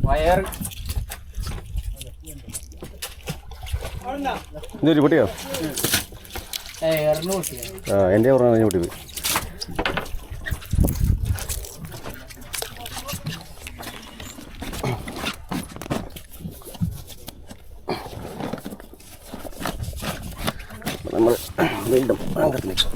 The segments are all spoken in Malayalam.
വയർ ഇതൊരു പൊട്ടിയോ? എൻ്റെ ഓർമ്മ പൊട്ടി പോയി. നമ്മൾ വീണ്ടും അകത്തിലേക്ക്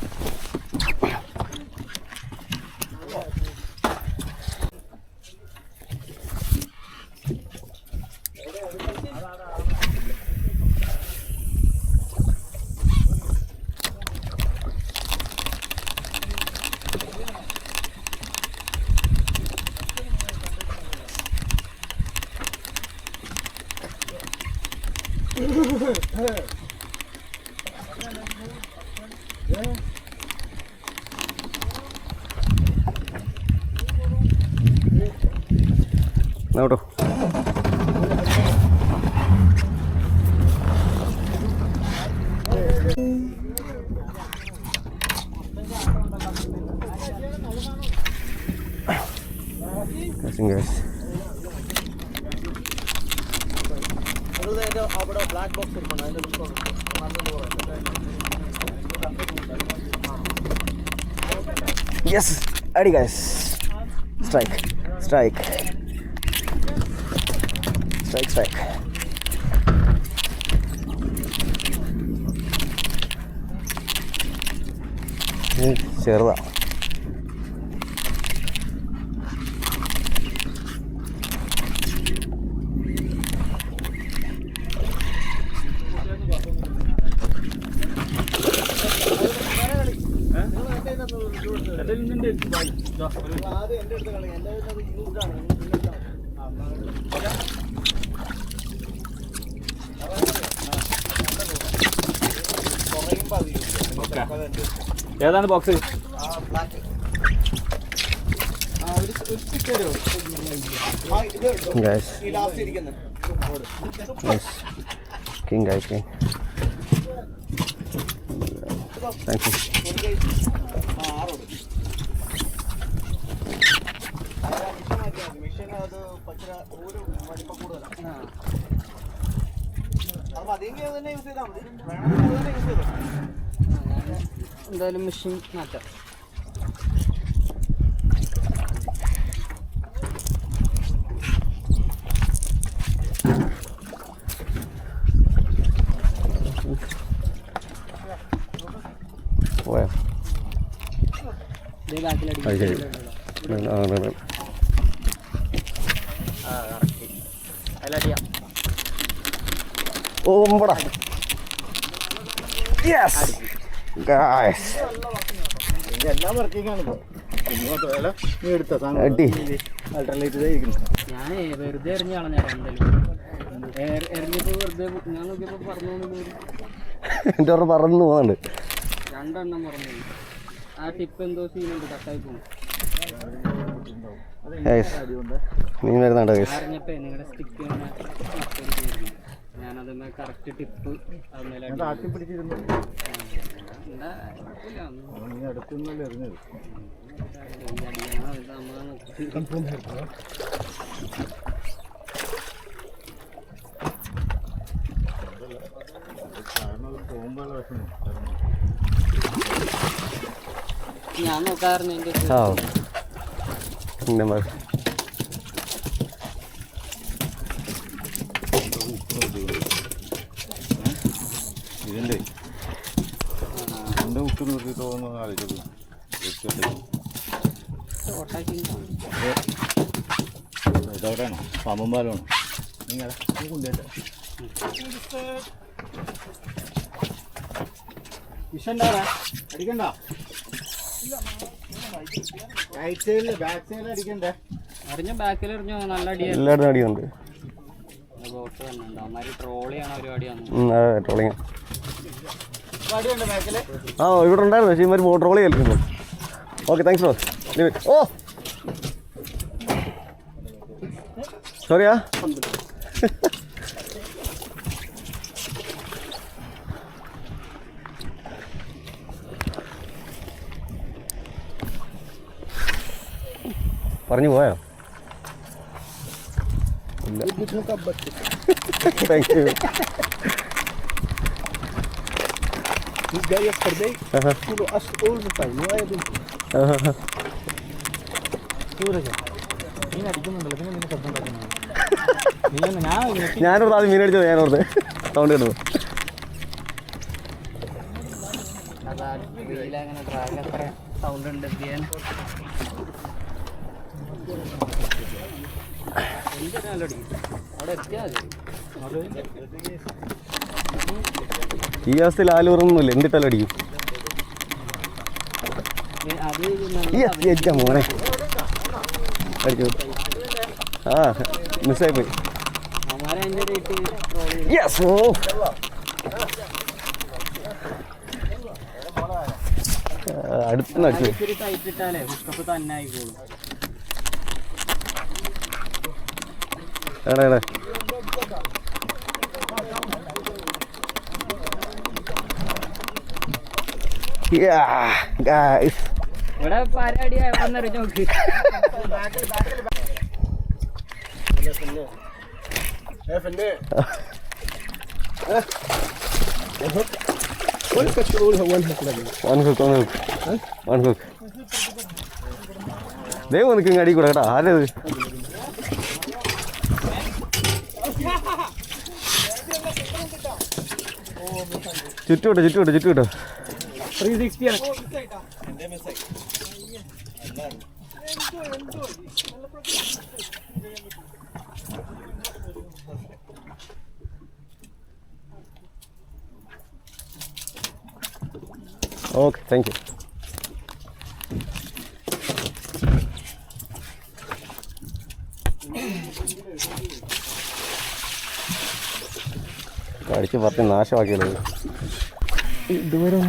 കേട്ടോ. Yes, ready guys. Strike. Strike. ചെറുതാ. ഏതാണ് box? King guys, king. Thank you. എന്തായാലും മെഷീൻ മാറ്റാം. ഓമ്പടാ. യെസ് ഗായ്സ്, എല്ലാം വർക്കിംഗ് ആണ്. ഞാനേ വെറുതെ എറിഞ്ഞ കളഞ്ഞാ എറിഞ്ഞപ്പോ വെറുതെ ഞാൻ നോക്കിയപ്പോ എൻ്റെ ഓർമ്മ പറന്നു പോകുന്നുണ്ട്. രണ്ടെണ്ണം പറഞ്ഞു. ആ ടിപ്പ് എന്തോ സീനുണ്ട്, കട്ടായി പോകും. നീ വരുന്നുണ്ടോ? അറിഞ്ഞപ്പോ നിങ്ങളുടെ സ്റ്റിക്ക് ഞാനത് കറക്റ്റ് ടിപ്പ് ഞാൻ നോക്കാറുണ്ട്. ഇതിൻ്റെ എൻ്റെ ഉപ്പ് നിർത്തിയിട്ടോന്ന് ആലോചിച്ചത് ഇതവിടെയാണോ? പാമ്പും പാലമാണോ? നിങ്ങൾ കൊണ്ടുവരട്ടെ. വിഷണ്ടാ അടിക്കണ്ട. റൈറ്റ് സൈഡിൽ ബാക്ക് സൈഡിൽ അടിക്കണ്ടേ? അറിഞ്ഞ ബാക്കിൽ എറിഞ്ഞോ? നല്ല അടി. എല്ലായിടും അടിയുണ്ട്. പുറത്ത് വന്നിട്ടുണ്ട്. അവന്മാര് ട്രോൾ ചെയ്യണ പരിപാടിയാണ്. അതെ ട്രോളിങ്. വടിയുണ്ട് ബാക്കില്. ആ ഇവിടെ ഉണ്ടായിരുന്നു പക്ഷേ ഇവർ ട്രോളി കളിക്കുന്നു. Okay thanks bro. ഓ സോറിയാ. പറഞ്ഞു പോയോ? ഇല്ല. Thank you. ഞാനോർത്ത് അത് മീനടിച്ചത് ഞാനോർത്ത് സൗണ്ട് കിട്ടുന്നു. അങ്ങനെ ഡ്രാഗ് അത്ര സൗണ്ട് ഉണ്ട് ചെയ്യാൻ. അവിടെ എത്തിയാൽ ഈ അവസ്ഥയിൽ ആലൂറൊന്നുമില്ല. എന്തിട്ടാലും അടിക്കും. മോനെ അടിച്ചു. ആ മിസ്സായിപ്പോയി. യെസ്. ഓ അടുത്തുനിന്ന് അടിച്ചു. ടൈറ്റ് ഇട്ടാലേ ഹുക്കപ്പ് തന്നെ ആയിക്കോളും. എടാ എടാ ഗായ്സ് ഇവിടെ പാരാടി വന്നറിഞ്ഞു നോക്ക്. ദൈവം നിൽക്കും അടി കൂടെ കേട്ടോ. ആരത്? ചുറ്റുവിട്ടോ ചുറ്റുവിട്ടോ ചുറ്റുവിട്ടോ. 360 ആണ്. Okay thank you. അടിച്ച് പറഞ്ഞ് നാശമാക്കിയല്ലോ. ഇതുവരെ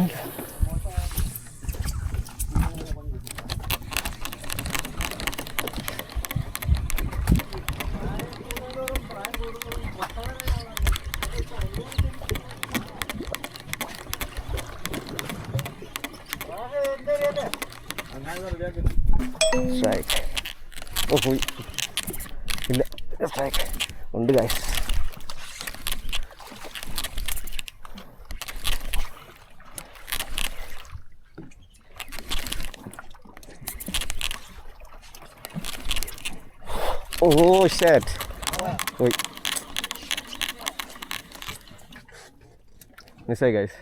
സ്ട്രൈക്ക്. ഓ പോയി. ഇല്ല സ്ട്രൈക്ക് ഉണ്ട് guys. Oh shit. Wait. Missed guys.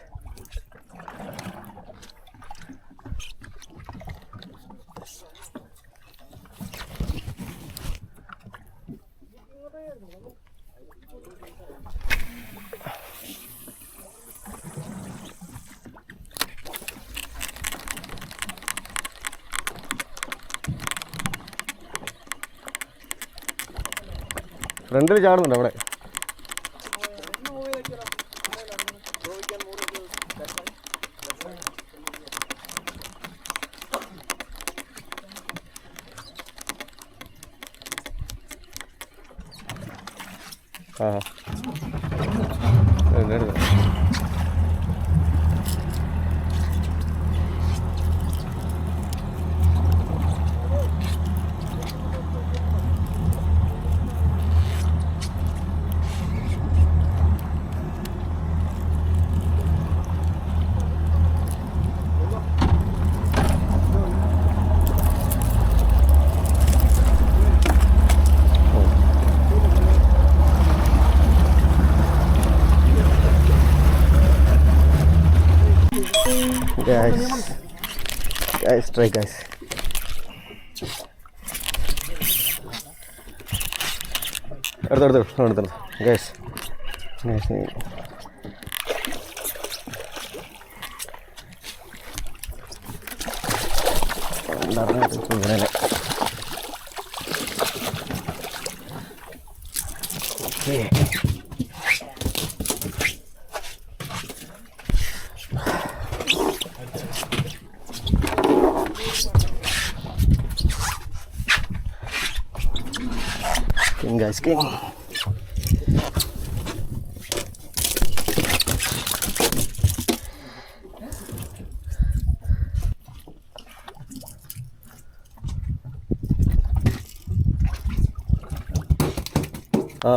ഫ്രണ്ടിൽ ചാടുന്നുണ്ട് അവിടെ. ആ guys try guys. എടുത്തു guys okay ഐസ്ക്രീം. ആ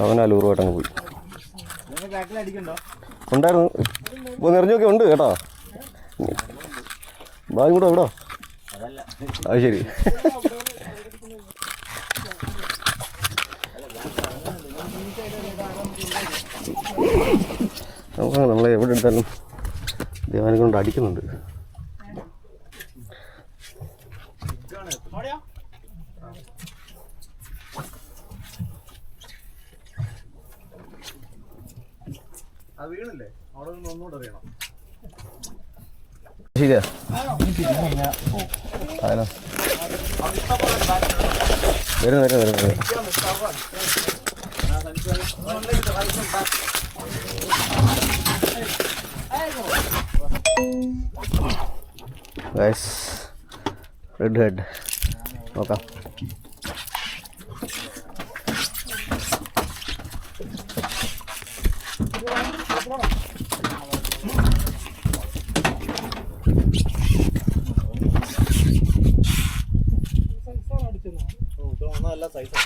അവനാ ലൂറുമായിട്ടങ്ങ് പോയി. ഉണ്ടായിരുന്നു, ഇപ്പോൾ നിറഞ്ഞൊക്കെ ഉണ്ട് കേട്ടോ. ബാഗും കൂടെ എവിടോ? അത് ശരി. നമുക്ക് നമ്മളെ എവിടെ എടുത്താലും ദേവാനെ കൊണ്ട് അടിക്കുന്നുണ്ട്. ശരിയാ, വരും വരും വരും വരും. ഗൈസ്, റെഡ് ഹെഡ് നോക്കാം. നല്ല സൈസാണ്.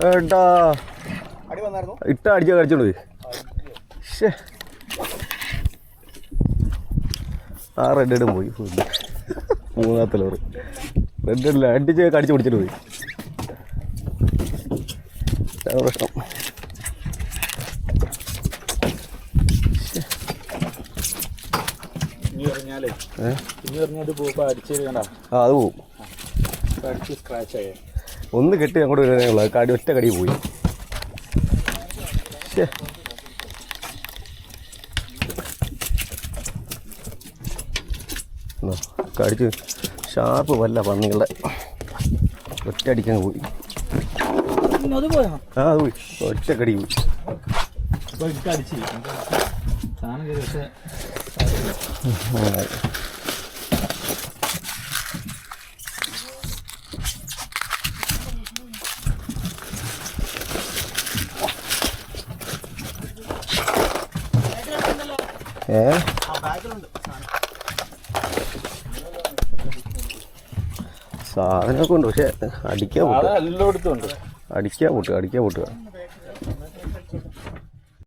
ഏട്ടാ അടി വന്നായിരുന്നു. ഇട്ട അടിച്ച കടിച്ചോണ്ട് പോയി. ശേ, ആ റെഡ് ഹെഡും പോയി. മൂന്നാമത്തെ ലോറ് റെഡ് ഹെഡില്ല, അടിച്ച് കടിച്ച് പിടിച്ചിട്ട് പോയി. പ്രശ്നം. ആ അത് പോവും. ഒന്ന് കെട്ടി അങ്ങോട്ട് വരുന്നേ ഉള്ളൂ. കടി ഒറ്റ കടി പോയി. കടിച്ച് ഷാർപ്പ് വല്ല പന്നികളുടെ ഒറ്റ അടിക്കാൻ പോയി. ആ അത് പോയി, ഒറ്റ കടി പോയി. സാധനമൊക്കെ ഉണ്ട്, പക്ഷെ അടിക്കാൻ പൊട്ടുക.